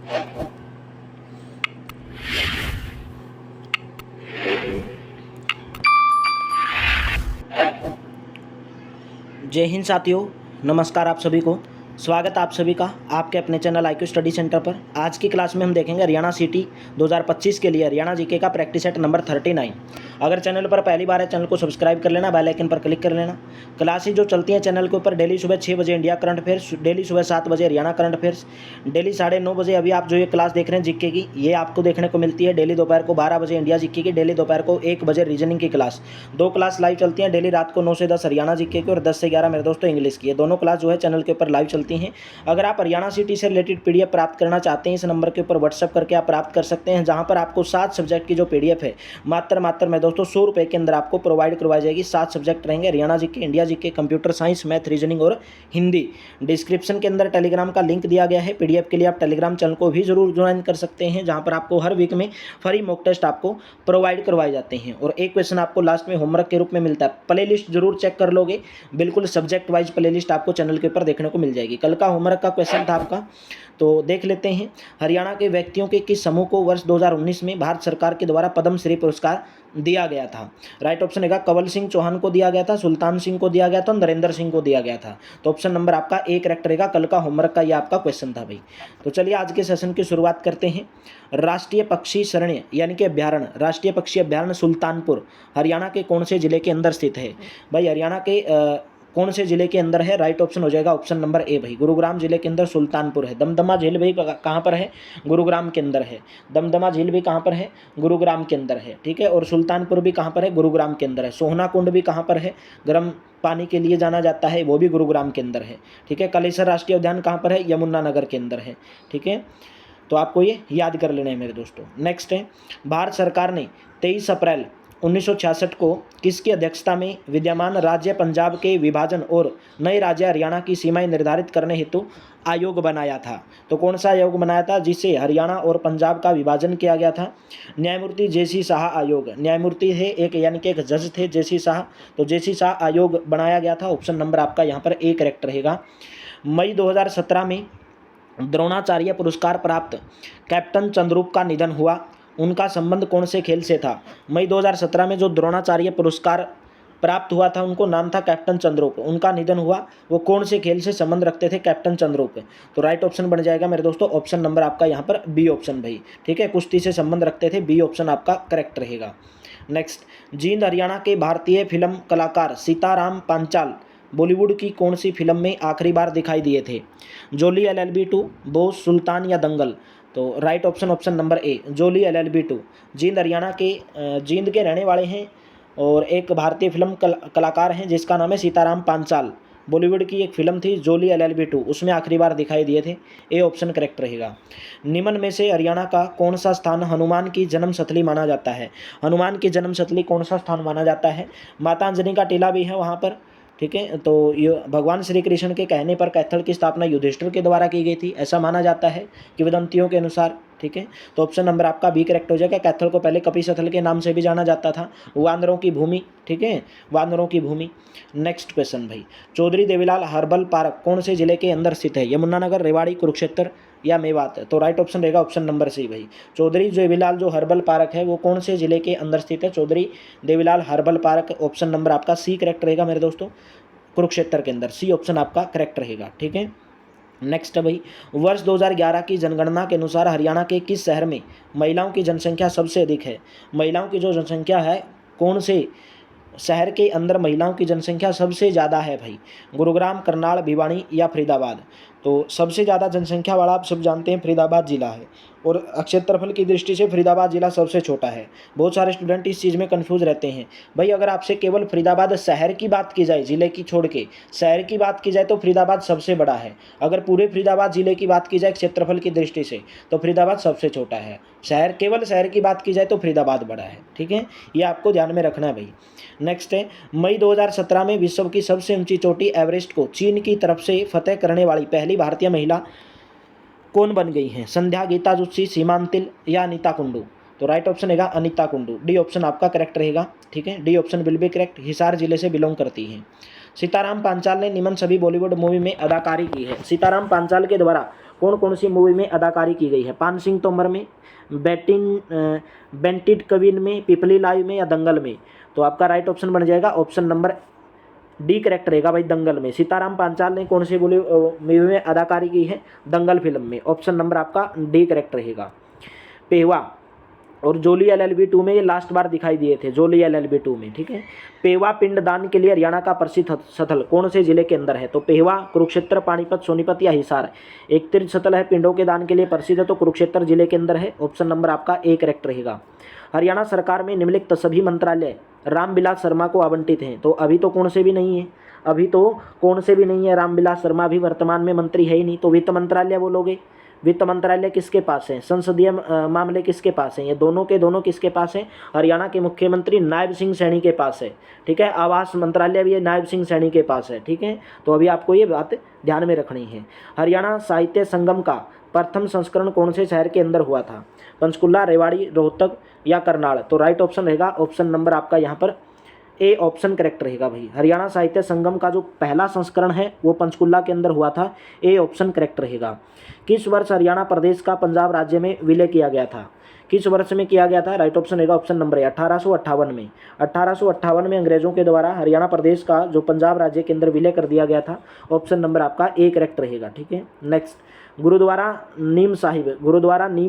जय हिंद साथियों, नमस्कार आप सभी को। स्वागत आप सभी का आपके अपने चैनल IQ स्टडी सेंटर पर। आज की क्लास में हम देखेंगे हरियाणा सिटी 2025 के लिए हरियाणा जीके का प्रैक्टिस सेट नंबर 39। अगर चैनल पर पहली बार है, चैनल को सब्सक्राइब कर लेना, बेल आइकन पर क्लिक कर लेना। क्लासेज जो चलती हैं चैनल के ऊपर डेली सुबह 6 बजे इंडिया करंट अफेयर्स, डेली सुबह 7 बजे हरियाणा करंट अफेयर्स, डेली 9:30 बजे अभी आप जो ये क्लास देख रहे हैं जीके की, ये आपको देखने को मिलती है डेली दोपहर को 12 बजे इंडिया जीके की, डेली दोपहर को 1 बजे रीजनिंग की क्लास। 2 क्लास लाइव चलती हैं डेली रात को 9 से 10 हरियाणा जीके की और 10 से 11 मेरे दोस्तों इंग्लिश की। ये दोनों क्लास जो है चैनल के ऊपर लाइव चलती हैं। अगर आप हरियाणा सिटी से रिलेटेड पीडीएफ प्राप्त करना चाहते हैं, इस नंबर के ऊपर व्हाट्सएप करके आप प्राप्त कर सकते हैं, जहां पर आपको 7 सब्जेक्ट की जो पीडीएफ है मात्र मैं दोस्तों 100 रुपये के अंदर आपको प्रोवाइड करवाई जाएगी। 7 सब्जेक्ट रहेंगे, Haryana GK, India GK, computer science, math, reasoning और हिंदी। डिस्क्रिप्शन के अंदर टेलीग्राम का लिंक दिया गया है। पीडीएफ के लिए आप टेलीग्राम चैनल को भी जरूर ज्वाइन कर सकते हैं, जहां पर आपको हर वीक में फ्री मॉक टेस्ट आपको प्रोवाइड करवाए जाते हैं और एक क्वेश्चन आपको लास्ट में होमवर्क के रूप में मिलता है। प्ले लिस्ट जरूर चेक कर लोगे, बिल्कुल सब्जेक्ट वाइज प्ले लिस्ट आपको चैनल के ऊपर देखने को मिल जाएगी। कल का होमवर्क का क्वेश्चन था आपका, तो देख लेते हैं। हरियाणा के व्यक्तियों के किस समूह को वर्ष 2019 में भारत सरकार के द्वारा पद्म श्री पुरस्कार दिया गया था? राइट ऑप्शन है कंवल सिंह चौहान को दिया गया था, सुल्तान सिंह को दिया गया था, नरेंद्र सिंह को दिया गया था। तो ऑप्शन नंबर आपका ए करेक्ट रहेगा। कल का होमवर्क का ये आपका क्वेश्चन था भाई। तो चलिए आज के सेशन की शुरुआत करते हैं। राष्ट्रीय पक्षी शरण्य यानी कि अभ्यारण्य, राष्ट्रीय पक्षी अभ्यारण्य सुल्तानपुर हरियाणा के कौन से जिले के अंदर स्थित है? भाई हरियाणा के कौन से जिले के अंदर है? राइट ऑप्शन हो जाएगा ऑप्शन नंबर ए भाई, गुरुग्राम जिले के अंदर सुल्तानपुर है। दमदमा झील भी कहाँ पर है? गुरुग्राम के अंदर है। दमदमा झील भी कहाँ पर है? गुरुग्राम के अंदर है, ठीक है। और सुल्तानपुर भी कहाँ पर है? गुरुग्राम के अंदर है। सोहना कुंड भी कहाँ पर है? गर्म पानी के लिए जाना जाता है, वो भी गुरुग्राम के अंदर है, ठीक है। कलेसर राष्ट्रीय उद्यान कहाँ पर है? यमुनानगर के अंदर है, ठीक है। तो आपको ये याद कर लेना है मेरे दोस्तों। नेक्स्ट है, भारत सरकार ने 23 अप्रैल 1966 को किसकी अध्यक्षता में विद्यमान राज्य पंजाब के विभाजन और नए राज्य हरियाणा की सीमाएं निर्धारित करने हेतु आयोग बनाया था? तो कौन सा आयोग बनाया था जिससे हरियाणा और पंजाब का विभाजन किया गया था? न्यायमूर्ति JC शाह आयोग। न्यायमूर्ति है एक, यानी कि एक जज थे JC शाह, तो JC शाह आयोग बनाया गया था। ऑप्शन नंबर आपका यहाँ पर ए करेक्ट रहेगा। मई 2017 में द्रोणाचार्य पुरस्कार प्राप्त कैप्टन चंद्रूप का निधन हुआ, उनका संबंध कौन से खेल से था? मई 2017 में जो द्रोणाचार्य पुरस्कार प्राप्त हुआ था, उनको नाम था कैप्टन चंद्रूप, उनका निधन हुआ, वो कौन से खेल से संबंध रखते थे कैप्टन चंद्रूप? तो राइट ऑप्शन बन जाएगा मेरे दोस्तों ऑप्शन नंबर आपका यहाँ पर बी ऑप्शन भाई, ठीक है। कुश्ती से संबंध रखते थे, बी ऑप्शन आपका करेक्ट रहेगा। नेक्स्ट, जींद हरियाणा के भारतीय फिल्म कलाकार सीताराम पांचाल बॉलीवुड की कौन सी फिल्म में आखिरी बार दिखाई दिए थे? जोली LLB 2, बोस, सुल्तान या दंगल? तो right option option number A, Jolly LLB 2। Jind Haryana के जींद के रहने वाले हैं और एक भारतीय फिल्म कलाकार हैं जिसका नाम है सीताराम पांचाल। बॉलीवुड की एक फिल्म थी जोली LLB 2, उसमें आखिरी बार दिखाई दिए थे। ए ऑप्शन करेक्ट रहेगा। निम्न में से हरियाणा का कौन सा स्थान हनुमान की जन्मस्थली माना जाता है? हनुमान की जन्मस्थली कौन सा स्थान माना जाता है? माता अंजनी का टीला भी है वहाँ पर, ठीक है। तो ये भगवान श्री कृष्ण के कहने पर कैथल की स्थापना युधिष्ठिर के द्वारा की गई थी, ऐसा माना जाता है किंवदंतियों के अनुसार, ठीक है। तो ऑप्शन नंबर आपका बी करेक्ट हो जाएगा। कैथल को पहले कपिशथल के नाम से भी जाना जाता था, वानरों की भूमि, ठीक है, वानरों की भूमि। नेक्स्ट क्वेश्चन भाई, चौधरी देवीलाल हर्बल पार्क कौन से जिले के अंदर स्थित है? यमुनानगर, रेवाड़ी, कुरुक्षेत्र या मेवात? तो राइट ऑप्शन रहेगा ऑप्शन नंबर सी भाई। चौधरी देवीलाल जो हर्बल पार्क है वो कौन से जिले के अंदर स्थित है? Chaudhary Devilal herbal park, option number आपका सी करेक्ट रहेगा मेरे दोस्तों, कुरुक्षेत्र के अंदर। सी ऑप्शन आपका करेक्ट रहेगा, ठीक है। नेक्स्ट है भाई, वर्ष 2011 की जनगणना के अनुसार हरियाणा के किस शहर में महिलाओं की जनसंख्या सबसे अधिक है? महिलाओं की जो जनसंख्या है, कौन से शहर के अंदर महिलाओं की जनसंख्या सबसे ज़्यादा है भाई? गुरुग्राम, करनाल, भिवानी या फरीदाबाद? तो सबसे ज़्यादा जनसंख्या वाला आप सब जानते हैं फरीदाबाद जिला है, और क्षेत्रफल की दृष्टि से फरीदाबाद जिला सबसे छोटा है। बहुत सारे स्टूडेंट इस चीज़ में कंफ्यूज रहते हैं भाई। अगर आपसे केवल फरीदाबाद शहर की बात की जाए, जिले की छोड़ के शहर की बात की जाए, तो फरीदाबाद सबसे बड़ा है। अगर पूरे फरीदाबाद जिले की बात की जाए क्षेत्रफल की दृष्टि से, तो फरीदाबाद सबसे छोटा है। शहर, केवल शहर की बात की जाए तो फरीदाबाद बड़ा है, ठीक है। ये आपको ध्यान में रखना है भाई। नेक्स्ट है, मई 2017 में विश्व की सबसे ऊंची चोटी एवरेस्ट को चीन की तरफ से फतेह करने वाली पहली भारतीय महिला कौन बन गई हैं? संध्या, गीता जोशी, सीमांतिल या अनीता कुंडू? तो राइट ऑप्शन रहेगा अनीता कुंडू, डी ऑप्शन आपका करेक्ट रहेगा, ठीक है। D option will be correct. Hisar जिले से बिलोंग करती हैं। सीताराम पांचाल ने निम्न सभी बॉलीवुड मूवी में अदाकारी की है। सीताराम पांचाल के द्वारा कौन कौन सी मूवी में अदाकारी की गई है? पान सिंह तोमर में, बेंटिड कविन में, पिपली लाइव में या दंगल में? तो आपका राइट ऑप्शन बन जाएगा ऑप्शन नंबर डी करेक्ट रहेगा भाई, दंगल में। सीताराम पांचाल ने कौन सी मूवी में अदाकारी की है? दंगल फिल्म में। ऑप्शन नंबर आपका डी करेक्ट रहेगा। पेहवा और जोली LLB 2 में ये लास्ट बार दिखाई दिए थे, जोली LLB 2 में, ठीक है। पेहवा पिंडदान के लिए हरियाणा का प्रसिद्ध स्थल कौन से जिले के अंदर है? तो पेहवा, कुरुक्षेत्र, पानीपत, सोनीपत या हिसार? एक तीर्थ स्थल है, पिंडों के दान के लिए प्रसिद्ध है, तो कुरुक्षेत्र जिले के अंदर है। ऑप्शन नंबर आपका ए करेक्ट रहेगा। हरियाणा सरकार में निम्नलिखित सभी मंत्रालय रामविलास शर्मा को आवंटित हैं, तो अभी तो कौन से भी नहीं है, अभी तो कौन से भी नहीं है, रामविलास शर्मा अभी वर्तमान में मंत्री है ही नहीं। तो वित्त मंत्रालय बोलोगे, वित्त मंत्रालय किसके पास है? संसदीय मामले किसके पास हैं? ये दोनों के दोनों किसके पास हैं? हरियाणा के मुख्यमंत्री नायब सिंह सैनी के पास है, ठीक है। आवास मंत्रालय भी ये नायब सिंह सैनी के पास है, ठीक है। तो अभी आपको ये बात ध्यान में रखनी है। हरियाणा साहित्य संगम का प्रथम संस्करण कौन से शहर के अंदर हुआ था? पंचकुला, रेवाड़ी, रोहतक या करनाल? तो राइट ऑप्शन रहेगा ऑप्शन नंबर आपका यहाँ पर ए ऑप्शन करेक्ट रहेगा भाई। हरियाणा साहित्य संगम का जो पहला संस्करण है वो पंचकुला के अंदर हुआ था, ए ऑप्शन करेक्ट रहेगा। किस वर्ष हरियाणा प्रदेश का पंजाब राज्य में विलय किया गया था? किस वर्ष में किया गया था? राइट ऑप्शन रहेगा ऑप्शन नंबर ए 1858 में। 1858 में अंग्रेजों के द्वारा हरियाणा प्रदेश का जो पंजाब राज्य के अंदर विलय कर दिया गया था। ऑप्शन नंबर आपका ए करेक्ट रहेगा, ठीक है। नेक्स्ट, गुरुद्वारा नीम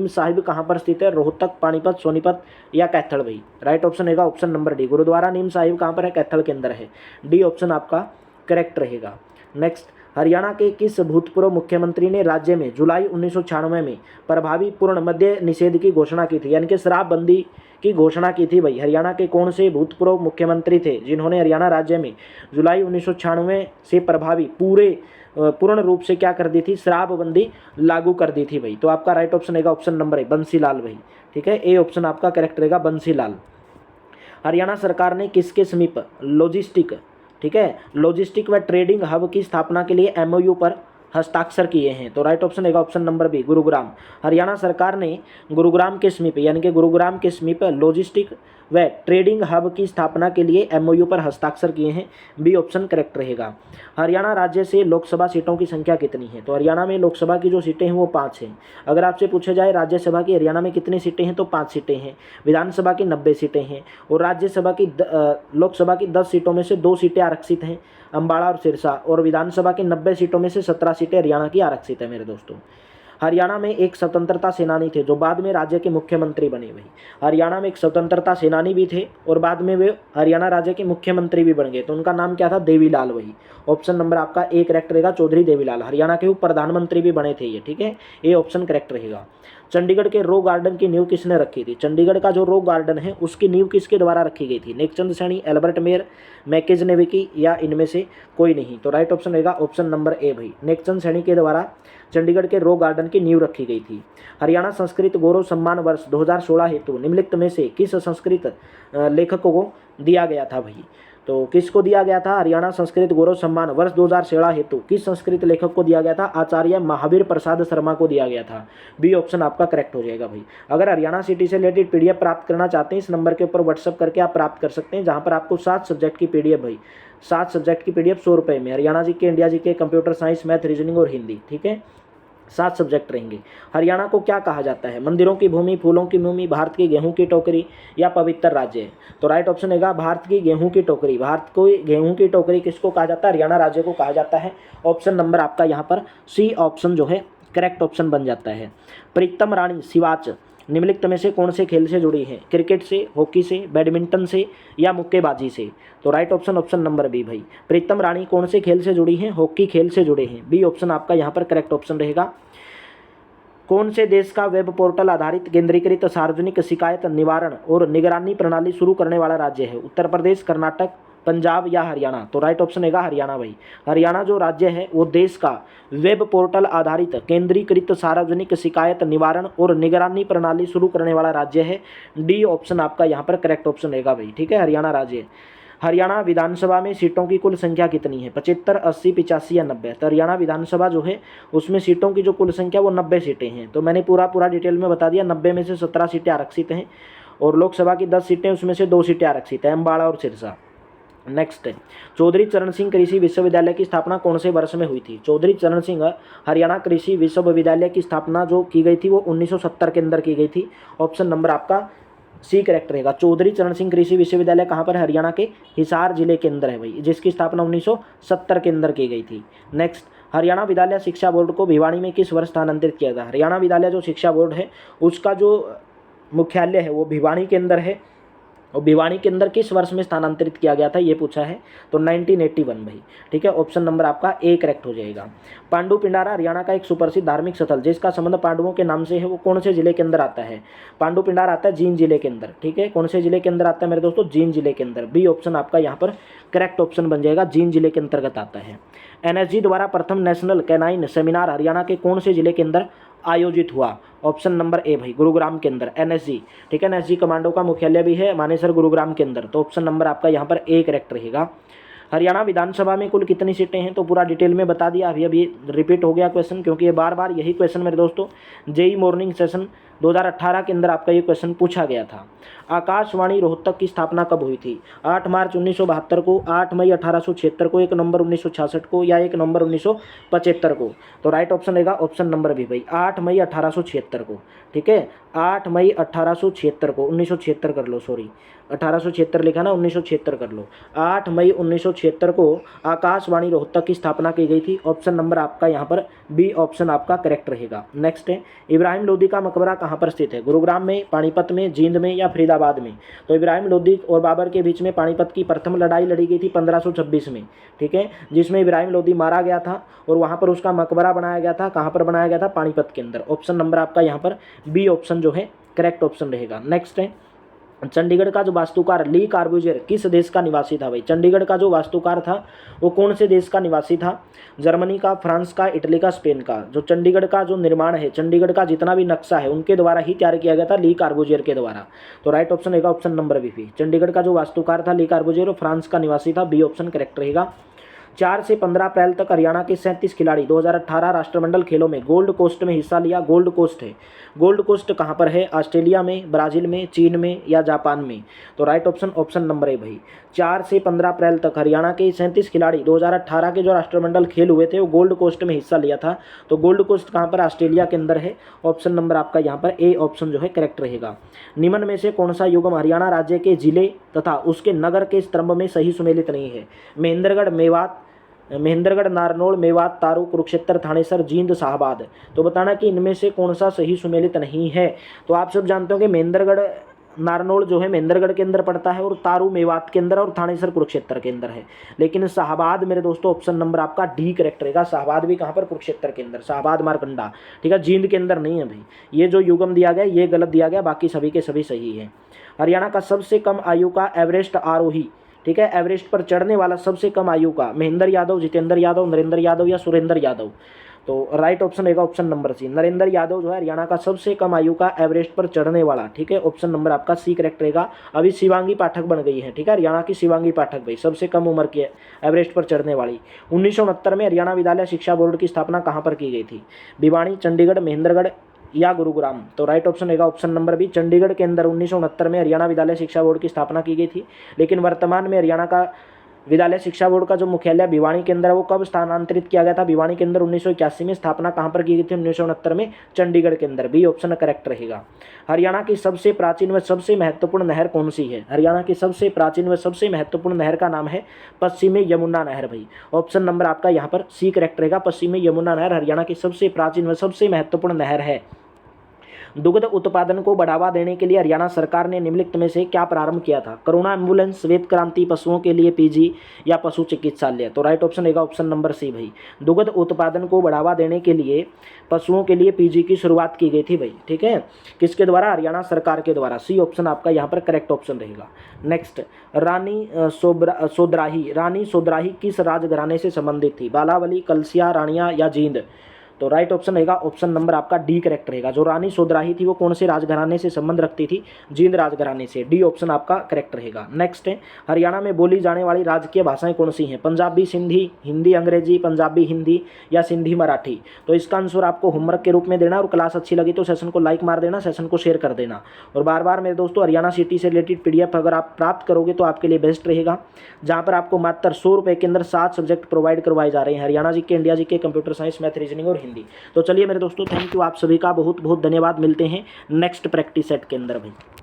साहिब कहाँ पर स्थित है? रोहतक, पानीपत, सोनीपत या कैथल भाई? राइट ऑप्शन रहेगा ऑप्शन नंबर डी। गुरुद्वारा नीम साहिब कहाँ पर है? कैथल के अंदर है। डी ऑप्शन आपका करेक्ट रहेगा। नेक्स्ट, हरियाणा के किस भूतपूर्व मुख्यमंत्री ने राज्य में जुलाई 1996 में प्रभावी पूर्ण मद्य निषेध की घोषणा की थी, यानी कि शराबबंदी की घोषणा की थी भाई? हरियाणा के कौन से भूतपूर्व मुख्यमंत्री थे जिन्होंने हरियाणा राज्य में जुलाई 1996 से प्रभावी पूर्ण रूप से क्या कर दी थी? शराबबंदी लागू कर दी थी भाई। तो आपका राइट ऑप्शन रहेगा ऑप्शन नंबर ए, बंसीलाल भाई, ठीक है। ए ऑप्शन आपका करेक्ट रहेगा, बंसीलाल। हरियाणा सरकार ने किसके समीप लॉजिस्टिक, ठीक है, लॉजिस्टिक व ट्रेडिंग हब की स्थापना के लिए MOU पर हस्ताक्षर किए हैं? तो राइट ऑप्शन रहेगा option number B, Gurugram. Haryana सरकार ने गुरुग्राम के समीप, यानी कि गुरुग्राम के समीप लॉजिस्टिक व ट्रेडिंग हब की स्थापना के लिए MOU पर हस्ताक्षर किए हैं। बी ऑप्शन करेक्ट रहेगा। हरियाणा राज्य से लोकसभा सीटों की संख्या कितनी है? तो हरियाणा में लोकसभा की जो सीटें हैं वो 5 हैं। अगर आपसे पूछा जाए राज्यसभा की हरियाणा में कितनी सीटें हैं, तो 5 सीटें हैं। विधानसभा की 90 सीटें हैं और राज्यसभा की लोकसभा की 10 सीटों में से 2 सीटें आरक्षित हैं, अम्बाड़ा और सिरसा, और विधानसभा की 90 सीटों में से 17 सीटें हरियाणा की आरक्षित है मेरे दोस्तों। हरियाणा में एक स्वतंत्रता सेनानी थे जो बाद में राज्य के मुख्यमंत्री बने भाई। हरियाणा में एक स्वतंत्रता सेनानी भी थे और बाद में वे हरियाणा राज्य के मुख्यमंत्री भी बन गए, तो उनका नाम क्या था? देवीलाल भाई। ऑप्शन नंबर आपका ए करेक्ट रहेगा, चौधरी देवीलाल। हरियाणा के उप प्रधानमंत्री भी बने थे ये, ठीक है। ए ऑप्शन करेक्ट रहेगा। चंडीगढ़ के रॉक गार्डन की नींव किसने रखी थी? चंडीगढ़ का जो रॉक गार्डन है उसकी नींव किसके द्वारा रखी गई थी? नेकचंद सैनी, एल्बर्ट मेयर, मैकेज नेविकी या इनमें से कोई नहीं? तो राइट ऑप्शन रहेगा ऑप्शन नंबर ए भाई, नेकचंद सैनी के द्वारा चंडीगढ़ के रॉक गार्डन की नींव रखी गई थी। हरियाणा संस्कृत गौरव सम्मान वर्ष 2016 हेतु निम्नलिखित में से किस संस्कृत लेखक को दिया गया था भाई? तो किसको दिया गया था? हरियाणा संस्कृत गौरव सम्मान वर्ष 2016 हेतु किस संस्कृत लेखक को दिया गया था? आचार्य महावीर प्रसाद शर्मा को दिया गया था। बी ऑप्शन आपका करेक्ट हो जाएगा भाई। अगर हरियाणा सिटी से रिलेटेड PDF प्राप्त करना चाहते हैं, इस नंबर के ऊपर व्हाट्सअप करके आप प्राप्त कर सकते हैं, जहां पर आपको 7 सब्जेक्ट की PDF भाई, 7 सब्जेक्ट की PDF 100 रुपये में। हरियाणा जी के, इंडिया जी के, कंप्यूटर साइंस, मैथ, रीजनिंग और हिंदी, ठीक है। 7 सब्जेक्ट रहेंगे। हरियाणा को क्या कहा जाता है? मंदिरों की भूमि, फूलों की भूमि, भारत की गेहूं की टोकरी या पवित्र राज्य? तो राइट ऑप्शन रहेगा भारत की गेहूं की टोकरी। भारत को गेहूं की टोकरी किसको कहा जाता है? हरियाणा राज्य को कहा जाता है। ऑप्शन नंबर आपका यहाँ पर सी ऑप्शन जो है करेक्ट ऑप्शन बन जाता है। प्रीतम रानी सिवाच निम्नलिखित में से कौन से खेल से जुड़ी है? क्रिकेट से, हॉकी से, बैडमिंटन से या मुक्केबाजी से? तो right option option number B भाई, प्रीतम रानी कौन से खेल से जुड़ी हैं? हॉकी खेल से जुड़े हैं। बी ऑप्शन आपका यहाँ पर करेक्ट ऑप्शन रहेगा। कौन से देश का वेब पोर्टल आधारित केंद्रीकृत सार्वजनिक शिकायत निवारण और निगरानी प्रणाली शुरू करने वाला राज्य है? उत्तर प्रदेश, कर्नाटक, पंजाब या हरियाणा? तो राइट ऑप्शन रहेगा हरियाणा भाई। हरियाणा जो राज्य है वो देश का वेब पोर्टल आधारित केंद्रीकृत सार्वजनिक शिकायत निवारण और निगरानी प्रणाली शुरू करने वाला राज्य है। डी ऑप्शन आपका यहाँ पर करेक्ट ऑप्शन रहेगा भाई, ठीक है, हरियाणा राज्य। हरियाणा विधानसभा में सीटों की कुल संख्या कितनी है? 75, 80, 85 या 90? तो हरियाणा विधानसभा जो है उसमें सीटों की जो कुल संख्या वो 90 सीटें हैं। तो मैंने पूरा डिटेल में बता दिया। 90 में से 17 सीटें आरक्षित हैं और लोकसभा की 10 सीटें, उसमें से 2 सीटें आरक्षित हैं, अम्बाड़ा और सिरसा। नेक्स्ट है, चौधरी चरण सिंह कृषि विश्वविद्यालय की स्थापना कौन से वर्ष में हुई थी? चौधरी चरण सिंह हरियाणा कृषि विश्वविद्यालय की स्थापना जो की गई थी वो 1970 के अंदर की गई थी। ऑप्शन नंबर आपका सी करेक्ट रहेगा। चौधरी चरण सिंह कृषि विश्वविद्यालय कहाँ पर है? हरियाणा के हिसार जिले के अंदर है भाई, जिसकी स्थापना 1970 के अंदर की गई थी। नेक्स्ट, हरियाणा विद्यालय शिक्षा बोर्ड को भिवानी में किस वर्ष स्थानांतरित किया था? हरियाणा विद्यालय जो शिक्षा बोर्ड है उसका जो मुख्यालय है वो भिवानी के अंदर है, और भिवानी के अंदर किस वर्ष में स्थानांतरित किया गया था ये पूछा है, तो 1981 भाई, ठीक है। ऑप्शन नंबर आपका ए करेक्ट हो जाएगा। पांडु पिंडारा हरियाणा का एक सुप्रसिद्ध धार्मिक स्थल जिसका संबंध पांडवों के नाम से है वो कौन से जिले के अंदर आता है? पांडु पिंडारा आता है जींद जिले के अंदर, ठीक है। कौन से जिले के अंदर आता है मेरे दोस्तों? जींद जिले के अंदर। बी ऑप्शन आपका यहाँ पर करेक्ट ऑप्शन बन जाएगा, जींद जिले के अंतर्गत आता है। एनएसजी द्वारा प्रथम नेशनल कैनाइन सेमिनार हरियाणा के कौन से जिले के अंदर आयोजित हुआ? ऑप्शन नंबर ए भाई, गुरुग्राम के अंदर एनएसजी, ठीक है। एनएसजी कमांडो का मुख्यालय भी है मानेसर गुरुग्राम के अंदर, तो ऑप्शन नंबर आपका यहाँ पर ए करेक्ट रहेगा। हरियाणा विधानसभा में कुल कितनी सीटें हैं? तो पूरा डिटेल में बता दिया, अभी अभी रिपीट हो गया क्वेश्चन, क्योंकि ये बार बार यही क्वेश्चन मेरे दोस्तों जेई मॉर्निंग सेशन 2018 के अंदर आपका ये क्वेश्चन पूछा गया था। आकाशवाणी रोहतक की स्थापना कब हुई थी? 8 मार्च 1972 को, 8 मई 1876 को, 1 नवंबर 1966 को, या 1 नवंबर 1975 को? तो राइट ऑप्शन रहेगा ऑप्शन नंबर बी भाई, 8 मई 1876 को, ठीक है। 8 मई 1876 को, 1976 कर लो, सॉरी 1876 लिखा ना, 1976 कर लो। 8 मई 1976 को आकाशवाणी रोहतक की स्थापना की गई थी। ऑप्शन नंबर आपका यहाँ पर बी ऑप्शन आपका करेक्ट रहेगा। नेक्स्ट है, इब्राहिम लोदी का मकबरा कहाँ पर स्थित है? गुरुग्राम में, पानीपत में, जींद में, या फरीदाबाद में? तो इब्राहिम लोदी और बाबर के बीच में पानीपत की प्रथम लड़ाई लड़ी गई थी 1526 में, ठीक है, जिसमें इब्राहिम लोदी मारा गया था और वहाँ पर उसका मकबरा बनाया गया था। कहाँ पर बनाया गया था? पानीपत के अंदर। ऑप्शन नंबर आपका यहाँ पर बी ऑप्शन जो है करेक्ट ऑप्शन रहेगा। नेक्स्ट है, चंडीगढ़ का जो वास्तुकार ली कार्बूजियर किस देश का निवासी था भाई? चंडीगढ़ का जो वास्तुकार था वो कौन से देश का निवासी था? जर्मनी का, फ्रांस का, इटली का, स्पेन का? जो चंडीगढ़ का जो निर्माण है, चंडीगढ़ का जितना भी नक्शा है उनके द्वारा ही तैयार किया गया था, ली कार्बूजियर के द्वारा। तो राइट ऑप्शन रहेगा ऑप्शन नंबर बी। चंडीगढ़ का जो वास्तुकार था ली कार्बूजियर, और फ्रांस का निवासी था, बी ऑप्शन करेक्ट रहेगा। 4 से 15 अप्रैल तक हरियाणा के 37 खिलाड़ी 2018 राष्ट्रमंडल खेलों में गोल्ड कोस्ट में हिस्सा लिया। गोल्ड कोस्ट है, गोल्ड कोस्ट कहाँ पर है? ऑस्ट्रेलिया में, ब्राज़ील में, चीन में, या जापान में? तो राइट ऑप्शन ऑप्शन नंबर है भाई, 4 से 15 अप्रैल तक हरियाणा के 37 खिलाड़ी 2018 के जो राष्ट्रमंडल खेल हुए थे वो गोल्ड कोस्ट में हिस्सा लिया था। तो गोल्ड कोस्ट कहाँ पर? ऑस्ट्रेलिया के अंदर है। ऑप्शन नंबर आपका यहाँ पर ए ऑप्शन जो है करेक्ट रहेगा। निम्न में से कौन सा युग्म हरियाणा राज्य के जिले तथा उसके नगर के स्तंभ में सही सुमेलित नहीं है? महेंद्रगढ़, नारनौल, मेवात, तारू, कुरुक्षेत्र, थानेसर, जींद, शाहबाद? तो बताना कि इनमें से कौन सा सही सुमेलित नहीं है। तो आप सब जानते हो कि महेंद्रगढ़ नारनौल जो है महेंद्रगढ़ के अंदर पड़ता है, और तारू मेवात के अंदर, और थानेसर कुरुक्षेत्र के अंदर है। लेकिन शाहबाद मेरे दोस्तों ऑप्शन नंबर आपका डी करेक्ट रहेगा। शाहबाद भी कहाँ पर? कुरुक्षेत्र के अंदर, शाहबाद मारकंडा, ठीक है, जींद के अंदर नहीं है भाई। ये जो युगम दिया गया ये गलत दिया गया, बाकी सभी के सभी सही है। हरियाणा का सबसे कम आयु का एवरेस्ट आरोही, ठीक है, एवरेस्ट पर चढ़ने वाला सबसे कम आयु का, महेंद्र यादव, जितेंद्र यादव, नरेंद्र यादव, या सुरेंद्र यादव? तो राइट ऑप्शन रहेगा option number C, Narendra Yadav जो है हरियाणा का सबसे कम आयु का एवरेस्ट पर चढ़ने वाला, ठीक है। ऑप्शन नंबर आपका सी करेक्ट रहेगा। अभी शिवांगी पाठक बन गई है, ठीक है, हरियाणा की शिवांगी पाठक भाई, सबसे कम उम्र की एवरेस्ट पर चढ़ने वाली। 1969 में हरियाणा विद्यालय शिक्षा बोर्ड की स्थापना कहाँ पर की गई थी? भिवानी, चंडीगढ़, महेंद्रगढ़, या गुरुग्राम? तो राइट ऑप्शन रहेगा ऑप्शन नंबर बी, चंडीगढ़ के अंदर 1969 में हरियाणा विद्यालय शिक्षा बोर्ड की स्थापना की गई थी। लेकिन वर्तमान में हरियाणा का विद्यालय शिक्षा बोर्ड का जो मुख्यालय भिवानी के अंदर है वो कब स्थानांतरित किया गया था? भिवानी के अंदर 1981 में। स्थापना कहाँ पर की गई थी? 1969 में, चंडीगढ़ के अंदर। बी ऑप्शन करेक्ट रहेगा। हरियाणा की सबसे प्राचीन व सबसे महत्वपूर्ण नहर कौन सी है? हरियाणा की सबसे प्राचीन व सबसे महत्वपूर्ण नहर का नाम है पश्चिमी यमुना नहर भाई। ऑप्शन नंबर आपका यहाँ पर सी करेक्ट रहेगा। पश्चिमी यमुना नहर हरियाणा की सबसे प्राचीन व सबसे महत्वपूर्ण नहर है। दुग्ध उत्पादन को बढ़ावा देने के लिए हरियाणा सरकार ने निम्नलिखित में से क्या प्रारंभ किया था? करुणा एम्बुलेंस, श्वेत क्रांति, पशुओं के लिए पीजी, या पशु चिकित्सालय? तो राइट ऑप्शन रहेगा ऑप्शन नंबर सी भाई। दुग्ध उत्पादन को बढ़ावा देने के लिए पशुओं के लिए पीजी की शुरुआत की गई थी भाई, ठीक है। किसके द्वारा? हरियाणा सरकार के द्वारा। सी ऑप्शन आपका यहाँ पर करेक्ट ऑप्शन रहेगा। नेक्स्ट, रानी सोदराही किस राजघराने से संबंधित थी? बालावली, कलसिया, रानिया, या जींद? तो राइट ऑप्शन रहेगा ऑप्शन नंबर आपका डी करेक्ट रहेगा। जो रानी सोधराही थी वो कौन से राजघराने से संबंध रखती थी? जींद राजघराने से। डी ऑप्शन आपका करेक्ट रहेगा। नेक्स्ट है, हरियाणा में बोली जाने वाली राजकीय भाषाएं कौन सी हैं? पंजाबी, सिंधी, हिंदी अंग्रेजी, पंजाबी हिंदी या सिंधी मराठी? तो इसका आंसर आपको होमवर्क के रूप में देना, और क्लास अच्छी लगी तो सेशन को लाइक मार देना, सेशन को शेयर कर देना। और बार बार मेरे दोस्तों हरियाणा सिटी से रिलेटेड PDF अगर आप प्राप्त करोगे तो आपके लिए बेस्ट रहेगा, जहां पर आपको मात्र 100 रुपये के अंदर 7 सब्जेक्ट प्रोवाइड करवाए जा रहे हैं, हरियाणा जी के, इंडिया जी के, कंप्यूटर साइंस, मैथ, रीजनिंग और हिंदी। तो चलिए मेरे दोस्तों, थैंक यू, आप सभी का बहुत बहुत धन्यवाद। मिलते हैं नेक्स्ट प्रैक्टिस सेट के अंदर भाई।